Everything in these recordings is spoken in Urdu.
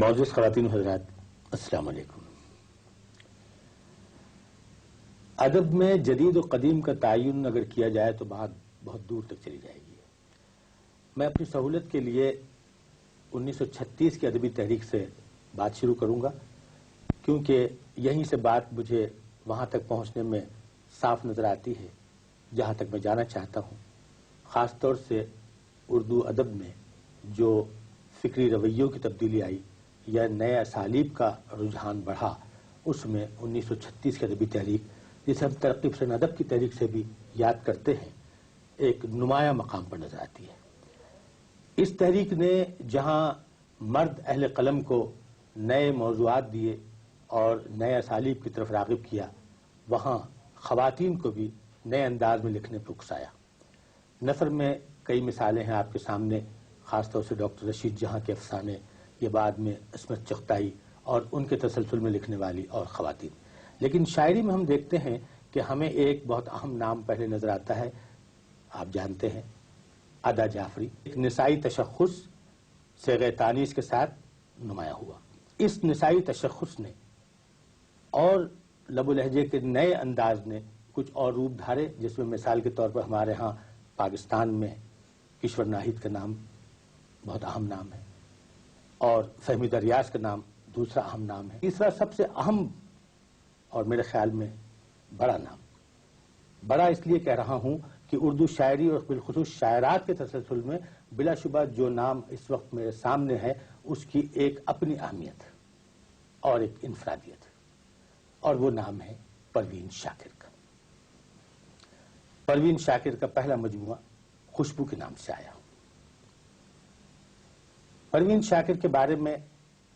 معزز خواتین و حضرات، السلام علیکم۔ ادب میں جدید و قدیم کا تعین اگر کیا جائے تو بات بہت دور تک چلی جائے گی۔ میں اپنی سہولت کے لیے 1936 کی ادبی تحریک سے بات شروع کروں گا، کیونکہ یہیں سے بات مجھے وہاں تک پہنچنے میں صاف نظر آتی ہے جہاں تک میں جانا چاہتا ہوں۔ خاص طور سے اردو ادب میں جو فکری رویوں کی تبدیلی آئی یا نئے اسالیب کا رجحان بڑھا، اس میں 1936 کی ادبی تحریک، جسے ہم ترقی پسند ادب کی تحریک سے بھی یاد کرتے ہیں، ایک نمایاں مقام پر نظر آتی ہے۔ اس تحریک نے جہاں مرد اہل قلم کو نئے موضوعات دیے اور نئے اسالیب کی طرف راغب کیا، وہاں خواتین کو بھی نئے انداز میں لکھنے پر اکسایا۔ نثر میں کئی مثالیں ہیں آپ کے سامنے، خاص طور سے ڈاکٹر رشید جہاں کے افسانے، یہ بعد میں عصمت چغتائی اور ان کے تسلسل میں لکھنے والی اور خواتین۔ لیکن شاعری میں ہم دیکھتے ہیں کہ ہمیں ایک بہت اہم نام پہلے نظر آتا ہے، آپ جانتے ہیں، ادا جعفری۔ ایک نسائی تشخص صیغہ تانیث کے ساتھ نمایاں ہوا۔ اس نسائی تشخص نے اور لب و لہجے کے نئے انداز نے کچھ اور روپ دھارے، جس میں مثال کے طور پر ہمارے ہاں پاکستان میں کشور ناہید کا نام بہت اہم نام ہے، اور فہمی دریاس کا نام دوسرا اہم نام ہے۔ تیسرا سب سے اہم اور میرے خیال میں بڑا نام، بڑا اس لیے کہہ رہا ہوں کہ اردو شاعری اور بالخصوص شاعرات کے تسلسل میں بلا شبہ جو نام اس وقت میرے سامنے ہے، اس کی ایک اپنی اہمیت اور ایک انفرادیت، اور وہ نام ہے پروین شاکر کا۔ پروین شاکر کا پہلا مجموعہ خوشبو کے نام سے آیا۔ پروین شاکر کے بارے میں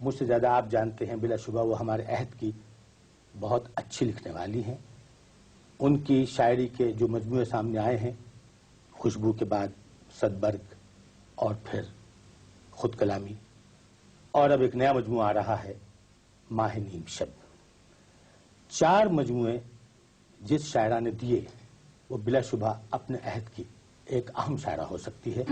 مجھ سے زیادہ آپ جانتے ہیں، بلا شبہ وہ ہمارے عہد کی بہت اچھی لکھنے والی ہیں۔ ان کی شاعری کے جو مجموعے سامنے آئے ہیں، خوشبو کے بعد صدبرگ اور پھر خود کلامی، اور اب ایک نیا مجموعہ آ رہا ہے ماہ نیم شب، 4 مجموعے جس شاعرہ نے دیے وہ بلا شبہ اپنے عہد کی ایک اہم شاعرہ ہو سکتی ہے۔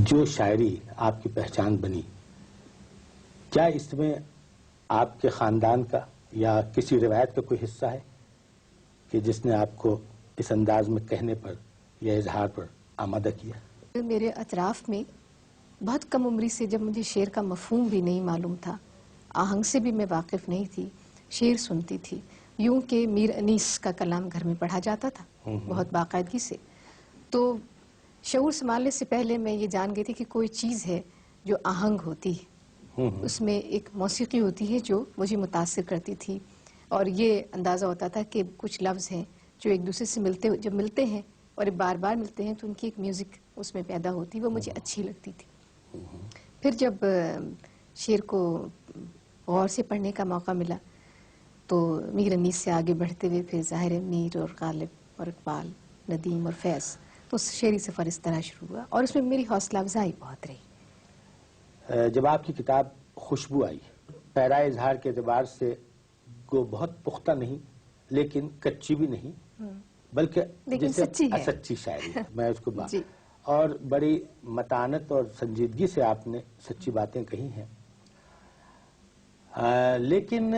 جو شاعری آپ کی پہچان بنی، کیا اس میں آپ کے خاندان کا یا کسی روایت کا کوئی حصہ ہے کہ جس نے آپ کو اس انداز میں کہنے پر یا اظہار پر آمادہ کیا؟ میرے اطراف میں بہت کم عمری سے، جب مجھے شعر کا مفہوم بھی نہیں معلوم تھا، آہنگ سے بھی میں واقف نہیں تھی، شعر سنتی تھی، یوں کہ میر انیس کا کلام گھر میں پڑھا جاتا تھا بہت باقاعدگی سے۔ تو شعور سنبھالنے سے پہلے میں یہ جان گئی تھی کہ کوئی چیز ہے جو آہنگ ہوتی ہے، اس میں ایک موسیقی ہوتی ہے جو مجھے متاثر کرتی تھی، اور یہ اندازہ ہوتا تھا کہ کچھ لفظ ہیں جو ایک دوسرے سے جب ملتے ہیں اور بار بار ملتے ہیں تو ان کی ایک میوزک اس میں پیدا ہوتی، وہ مجھے اچھی لگتی تھی۔ پھر جب شعر کو غور سے پڑھنے کا موقع ملا تو میر انیس سے آگے بڑھتے ہوئے پھر ظاہر میر اور غالب اور اقبال، ندیم اور فیض، تو اس شعری سفر اس طرح شروع ہوا، اور اس میں میری حوصلہ افزائی بہت رہی۔ جب آپ کی کتاب خوشبو آئی، پیرا اظہار کے اعتبار سے وہ بہت پختہ نہیں لیکن کچی بھی نہیں، بلکہ جسے سچی شاعری ہے، میں اس کو جی، اور بڑی متانت اور سنجیدگی سے آپ نے سچی باتیں کہی ہیں۔ لیکن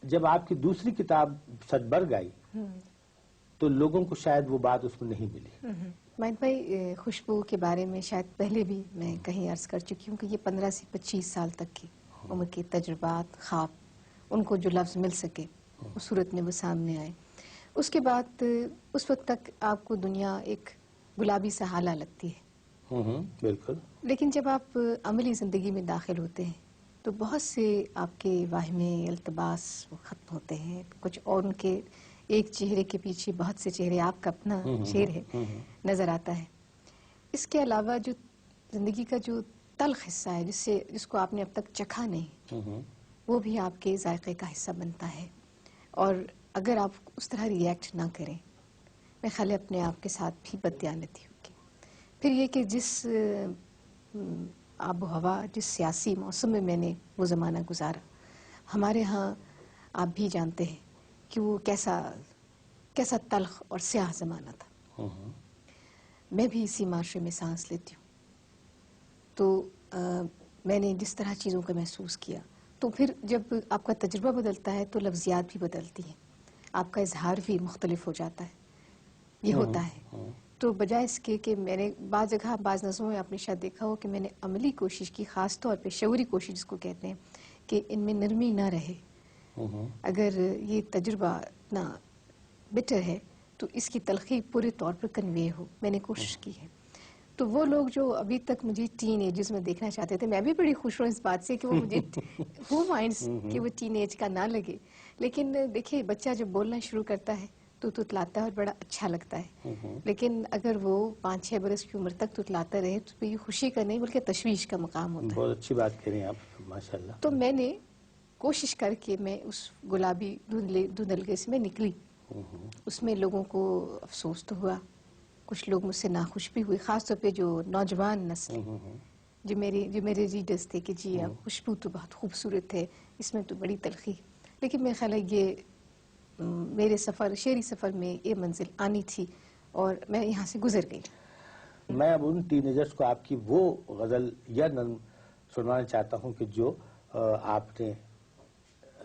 جب آپ کی دوسری کتاب صدبرگ آئی تو لوگوں کو شاید وہ بات اس میں نہیں ملی۔ مائن بھائی، خوشبو کے بارے میں شاید پہلے بھی میں کہیں عرض کر چکی ہوں کہ یہ 15 سے 25 سال تک کی عمر کے تجربات، خواب، ان کو جو لفظ مل سکے اس صورت میں وہ سامنے آئے۔ اس کے بعد اس وقت تک آپ کو دنیا ایک گلابی سا حالہ لگتی ہے، بالکل، لیکن جب آپ عملی زندگی میں داخل ہوتے ہیں تو بہت سے آپ کے واہمے التباس وہ ختم ہوتے ہیں، کچھ اور ان کے ایک چہرے کے پیچھے بہت سے چہرے، آپ کا اپنا شعر ہے، نظر آتا ہے۔ اس کے علاوہ جو زندگی کا جو تلخ حصہ ہے جس کو آپ نے اب تک چکھا نہیں، وہ بھی آپ کے ذائقے کا حصہ بنتا ہے، اور اگر آپ اس طرح ری ایکٹ نہ کریں، میں خیال اپنے آپ کے ساتھ بھی بددیانتی ہوگی۔ پھر یہ کہ جس آب و ہوا، جس سیاسی موسم میں میں نے وہ زمانہ گزارا، ہمارے ہاں آپ بھی جانتے ہیں کہ وہ کیسا تلخ اور سیاہ زمانہ تھا۔ میں بھی اسی معاشرے میں سانس لیتی ہوں. تو میں نے جس طرح چیزوں کو محسوس کیا، تو پھر جب آپ کا تجربہ بدلتا ہے تو لفظیات بھی بدلتی ہیں، آپ کا اظہار بھی مختلف ہو جاتا ہے. یہ ہوتا ہے. تو بجائے اس کے کہ میں نے بعض جگہ بعض نظموں میں آپ نے شاید دیکھا ہو کہ میں نے عملی کوشش کی، خاص طور پہ شعوری کوشش جس کو کہتے ہیں، کہ ان میں نرمی نہ رہے. اگر یہ تجربہ اتنا بٹر ہے تو اس کی تلخی پورے طور پر کنوے ہو. میں نے کوشش کی ہے. تو وہ لوگ جو ابھی تک مجھے ٹین ایجز میں دیکھنا چاہتے تھے، میں بھی بڑی خوش ہوں اس بات سے کہ وہ مجھے ہو مائنڈس کہ وہ ٹین ایج کا نہ لگے. لیکن دیکھیں بچہ جب بولنا شروع کرتا ہے تو تتلاتا ہے اور بڑا اچھا لگتا ہے. لیکن اگر وہ 5-6 برس کی عمر تک تتلاتا رہے تو یہ خوشی کا نہیں بلکہ تشویش کا مقام ہوتا ہے. بہت اچھی بات کہہ رہی ہیں آپ، ماشاءاللہ. تو میں نے کوشش کر کے میں اس گلابی دھندلکے سے میں نکلی. اس میں لوگوں کو افسوس تو ہوا، کچھ لوگ مجھ سے ناخوش بھی ہوئے، خاص طور پہ جو نوجوان نسل جو میرے ریڈرز تھے کہ جی اب خوشبو تو بہت خوبصورت ہے، اس میں تو بڑی تلخی. لیکن میرا خیال ہے یہ میرے شعری سفر میں یہ منزل آنی تھی اور میں یہاں سے گزر گئی. میں اب ان ٹین ایجرز کو آپ کی وہ غزل یا نظم سنوانا چاہتا ہوں کہ جو آپ نے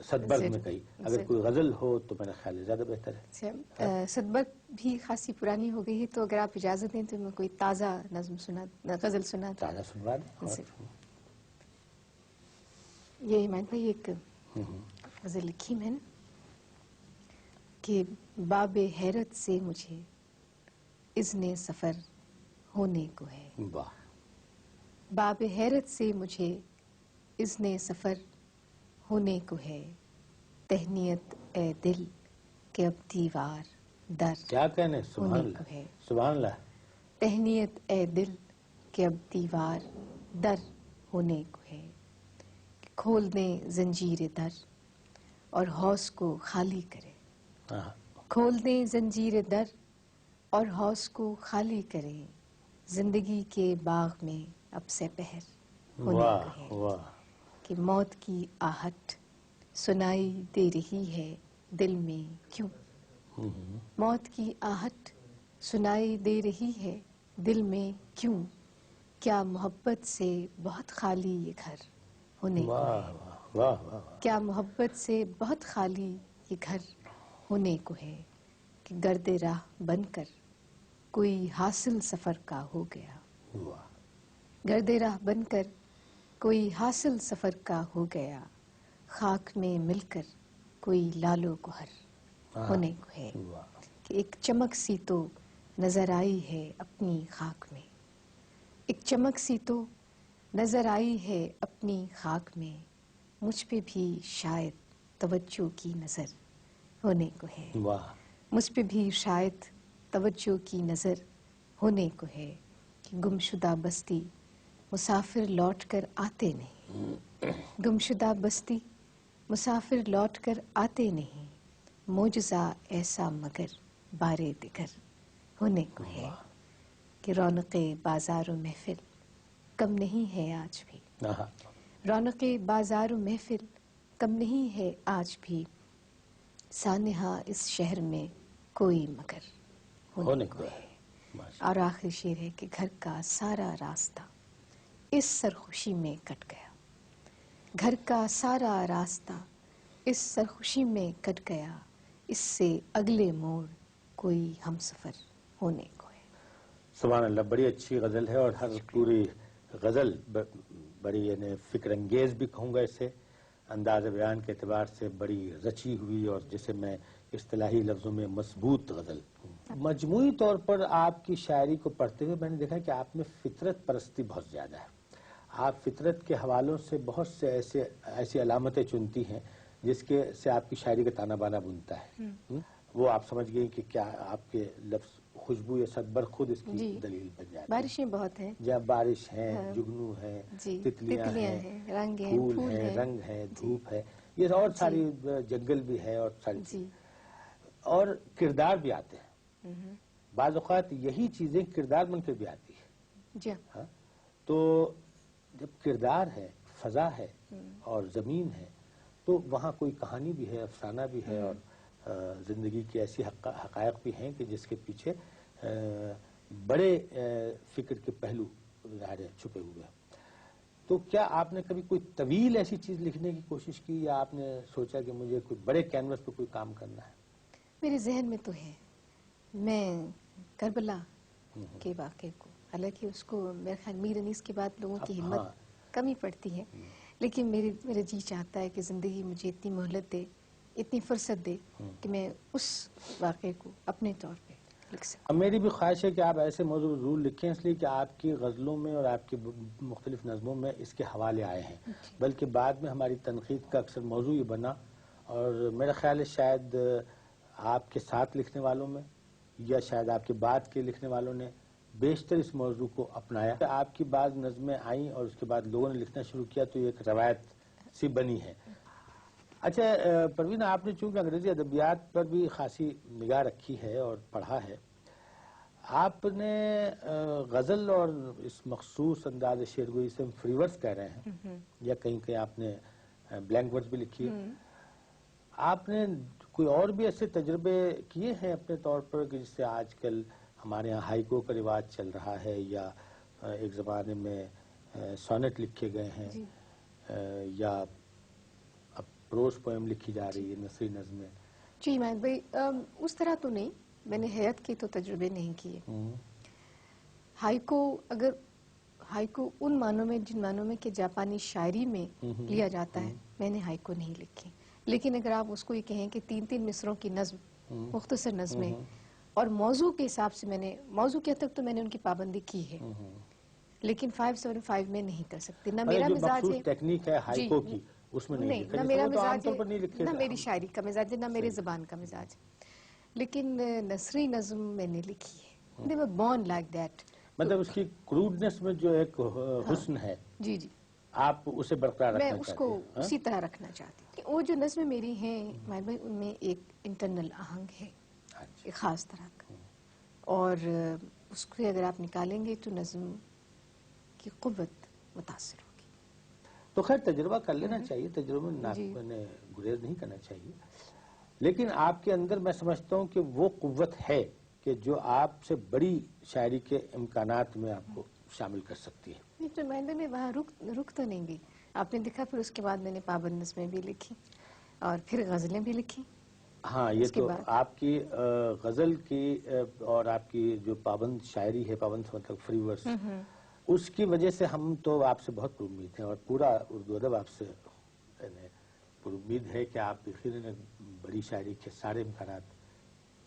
صدبرگ میں کہی. اگر کوئی غزل ہو تو میرا خیال ہے زیادہ بہتر ہے. صدبرگ بھی خاصی پرانی ہو گئی ہے، تو اگر آپ اجازت دیں تو میں کوئی تازہ غزل سنا. تازہ سنوا دیں. یہ میں نے ایک غزل لکھی میں نے کہ باب حیرت سے مجھے اذن سفر ہونے کو ہے. واہ. باب حیرت سے مجھے اذن سفر ہونے کو ہے، تہنیت اے دل کہ اب دیوار در کیا کہنے. سبحان ہونے کو اللہ، ہے. سبحان اللہ. تہنیت اے دل کہ اب دیوار در ہونے کو ہے، کہ کھول دیں زنجیر در اور حوض کو خالی کرے. کھول دیں زنجیر در اور حوض کو خالی کریں، زندگی کے باغ میں اب سے پہر ہونے کو ہے. واہ. کہ موت کی آہٹ سنائی دے رہی ہے دل میں کیوں. موت کی آہٹ سنائی دے رہی ہے دل میں کیوں، کیا محبت سے بہت خالی یہ گھر ہونے کو ہے. واہ. کیا محبت سے بہت خالی یہ گھر ہونے کو ہے، کہ گرد راہ بن کر کوئی حاصل سفر کا ہو گیا. گرد راہ بن کر کوئی حاصل سفر کا ہو گیا، خاک میں مل کر کوئی لالو گہر ہونے کو ہے. کہ ایک چمک سی تو نظر آئی ہے اپنی خاک میں، ایک چمک سی تو نظر آئی ہے اپنی خاک میں، مجھ پہ بھی شاید توجہ کی نظر ہونے کو ہے. مجھ پہ بھی شاید توجہ کی نظر ہونے کو ہے، کہ گمشدہ بستی مسافر لوٹ کر آتے نہیں. گمشدہ بستی مسافر لوٹ کر آتے نہیں، معجزہ ایسا مگر بارے دگر ہونے کو ہے. کہ رونق بازار و محفل کم نہیں ہے آج بھی. رونق بازار و محفل کم نہیں ہے آج بھی، سانحہ اس شہر میں کوئی مگر ہونے کو ہے. اور آخری شعر ہے کہ گھر کا سارا راستہ اس سرخوشی میں کٹ گیا. گھر کا سارا راستہ اس سرخوشی میں کٹ گیا، اس سے اگلے موڑ کوئی ہم سفر ہونے کو ہے. سبحان اللہ. بڑی اچھی غزل ہے اور ہر پوری غزل بڑی یعنی فکر انگیز بھی کہوں گا اسے، انداز بیان کے اعتبار سے بڑی رچی ہوئی اور جسے میں اصطلاحی لفظوں میں مضبوط غزل. مجموعی طور پر آپ کی شاعری کو پڑھتے ہوئے میں نے دیکھا کہ آپ میں فطرت پرستی بہت زیادہ ہے. آپ فطرت کے حوالوں سے بہت سے ایسی علامتیں چنتی ہیں جس کے سے آپ کی شاعری کا تانا بانا بنتا ہے. وہ آپ سمجھ گئی کہ کیا آپ کے لفظ خوشبو یا صدبرگ خود اس کی دلیل بن جاتی ہے. بارشیں بہت ہیں، جب بارش ہے، جگنو ہے، تتلیاں ہیں، رنگ ہیں، پھول ہیں، رنگ ہے، دھوپ ہے، یہ اور ساری جنگل بھی ہے اور ساری چیز اور کردار بھی آتے ہیں. بعض اوقات یہی چیزیں کردار بن کر بھی آتی ہے. تو جب کردار ہے، فضا ہے اور زمین ہے تو وہاں کوئی کہانی بھی ہے، افسانہ بھی ہے اور زندگی کی ایسی حقائق بھی ہیں کہ جس کے پیچھے بڑے فکر کے پہلو ظاہر ہے چھپے ہوئے ہیں. تو کیا آپ نے کبھی کوئی طویل ایسی چیز لکھنے کی کوشش کی، یا آپ نے سوچا کہ مجھے کوئی بڑے کینوس پہ کوئی کام کرنا ہے؟ میرے ذہن میں تو ہے. میں کربلا کے واقعے کو، حالانکہ اس کو میرے خیال میر انیس کے بعد لوگوں کی ہمت کمی پڑتی ہے، لیکن میرا جی چاہتا ہے کہ زندگی مجھے اتنی مہلت دے، اتنی فرصت دے کہ میں اس واقعے کو اپنے طور پہ لکھ سکوں. اب میری بھی خواہش ہے کہ آپ ایسے موضوع ضرور لکھیں، اس لیے کہ آپ کی غزلوں میں اور آپ کی مختلف نظموں میں اس کے حوالے آئے ہیں، بلکہ بعد میں ہماری تنقید کا اکثر موضوع یہ بنا، اور میرا خیال ہے شاید آپ کے ساتھ لکھنے والوں میں یا شاید آپ کے بعد کے لکھنے والوں نے بیشتر اس موضوع کو اپنایا. آپ کی بعض نظمیں آئیں اور اس کے بعد لوگوں نے لکھنا شروع کیا تو یہ ایک روایت سی بنی ہے. اچھا پروین، آپ نے چونکہ انگریزی ادبیات پر بھی خاصی نگاہ رکھی ہے اور پڑھا ہے، آپ نے غزل اور اس مخصوص انداز شعر گوئی سے ہم فری ورس کہہ رہے ہیں، یا کہیں کہیں آپ نے بلینک ورس بھی لکھی ہے. آپ نے کوئی اور بھی ایسے تجربے کیے ہیں اپنے طور پر کہ جس سے آج کل ہمارے یہاں ہائیکو کا رواج چل رہا ہے، یا ایک زمانے میں سونٹ لکھے گئے ہیں، یا اب پروز پوئم لکھی جا رہی ہے، نثری نظمیں؟ جی مہک بھائی، اس طرح تو نہیں، میں نے حیات کے تو تجربے نہیں کیے. ہائیکو ان معنوں میں جن معنوں میں کہ جاپانی شاعری میں لیا جاتا ہے، میں نے ہائیکو نہیں لکھی. لیکن اگر آپ اس کو یہ کہیں کہ 3 مصروں کی نظم، مختصر نظمیں، اور موضوع کے حساب سے میں نے موضوع کے حد تک تو میں نے ان کی پابندی کی ہے، لیکن 575 میں نہیں کر سکتی. نہ میرا مزاج ہے ٹیکنیک ہے ہائیکو کی، اس میں نہیں، نہ میرا مزاج ہے، نہ میری شاعری کا مزاج ہے، نہ میرے زبان کا مزاج. لیکن نثری نظم میں نے لکھی ہے. They were born like that. مطلب اس کی کروڈنس میں جو ایک حسن ہے، جی جی، آپ اسے برقرار رکھنا میں چاہتے اس کو اسی طرح رکھنا چاہتی ہوں. وہ جو نظمیں میری ہیں مہک بھائی، ان میں ایک انٹرنل آہنگ ہے، ایک خاص طرح کا، اور اس کو اگر آپ نکالیں گے تو نظم کی قوت متاثر ہوگی. تو خیر تجربہ کر لینا چاہیے، تجربہ میں گریز نہیں کرنا چاہیے. لیکن آپ کے اندر میں سمجھتا ہوں کہ وہ قوت ہے کہ جو آپ سے بڑی شاعری کے امکانات میں آپ کو شامل کر سکتی ہے. نہیں تو میں وہاں رک تو نہیں گئی. آپ نے دیکھا پھر اس کے بعد میں نے پابند نظمیں بھی لکھی اور پھر غزلیں بھی لکھی. ہاں، یہ تو آپ کی غزل کی اور آپ کی جو پابند شاعری ہے، پابند مطلب فری ورس، اس کی وجہ سے ہم تو آپ سے بہت پر امید ہیں، اور پورا اردو ادب آپ سے پر امید ہے کہ آپ یقیناً بڑی شاعری کے سارے امکانات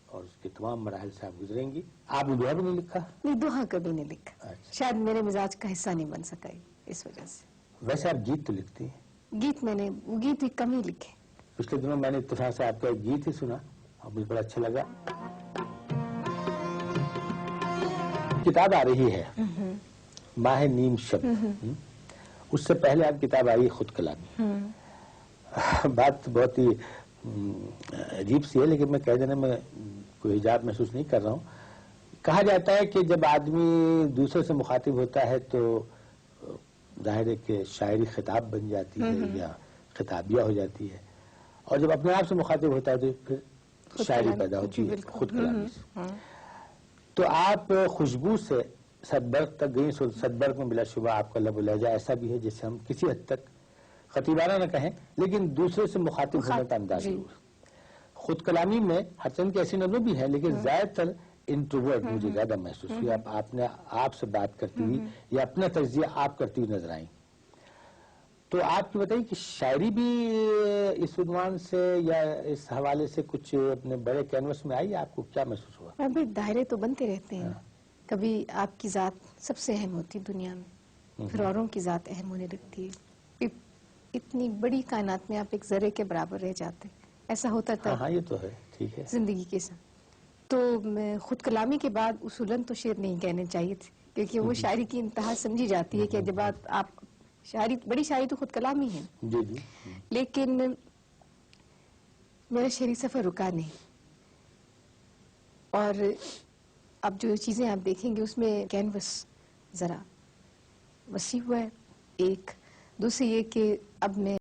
اور اس کے تمام مراحل سے آپ گزریں گی. آپ نے دوہا بھی نہیں لکھا؟ نہیں، دوہا کبھی نہیں لکھا. شاید میرے مزاج کا حصہ نہیں بن سکا اس وجہ سے. ویسے آپ گیت تو لکھتی ہیں؟ گیت میں نے گیت بھی کم ہی لکھے. پچھلے دنوں میں نے اتفاق سے آپ کا ایک گیت ہی سنا اور مجھے بڑا اچھا لگا. کتاب آ رہی ہے ماہ نیم شب، اس سے پہلے آپ کتاب آئی خود کلامی. بات بہت ہی عجیب سی ہے، لیکن میں کہہ دینے میں کوئی حجاب محسوس نہیں کر رہا ہوں. کہا جاتا ہے کہ جب آدمی دوسرے سے مخاطب ہوتا ہے تو ظاہر ہے کہ شاعری خطاب بن جاتی ہے یا خطابیہ ہو جاتی ہے، اور جب اپنے آپ سے مخاطب ہوتا ہے تو پھر شاعری پیدا ہوتی ہے خود کلامی سے. تو آپ خوشبو سے صدبرگ تک گئی. صدبرگ میں بلا شبہ آپ کا لب و لہجہ ایسا بھی ہے جسے ہم کسی حد تک خطیبانہ نہ کہیں لیکن دوسرے سے مخاطب ہونے کا انداز ضرور. خود کلامی میں ہرچند کی ایسی نظمیں بھی ہیں، لیکن زیادہ تر انٹروورٹ مجھے زیادہ محسوس ہوئی. آپ نے آپ سے بات کرتی ہوئی یا اپنا تجزیہ آپ کرتی ہوئی نظر آئیں. تو آپ کی بتائیے کہ شاعری بھی اس عنوان سے یا اس حوالے سے کچھ اپنے بڑے کینوس میں آئی؟ آپ کو کیا محسوس ہوا؟ ابھی دائرے تو بنتے رہتے ہیں. کبھی آپ کی ذات سب سے اہم ہوتی دنیا میں، پھر اوروں کی ذات اہم ہونے لگتی ہے. اتنی بڑی کائنات میں آپ ایک ذرے کے برابر رہ جاتے. ایسا ہوتا تھا. ہاں، یہ تو ہے، ٹھیک ہے. زندگی کے ساتھ تو خود کلامی کے بعد اصولاً تو شعر نہیں کہنے چاہیے تھے، کیونکہ وہ شاعری کی انتہا سمجھی جاتی ہے کہ جب آپ بڑی شاعری تو خود کلامی ہے. جی جی. لیکن میرا شعری سفر رکا نہیں، اور اب جو چیزیں آپ دیکھیں گے اس میں کینوس ذرا وسیع ہوا ہے. ایک دوسری یہ کہ اب میں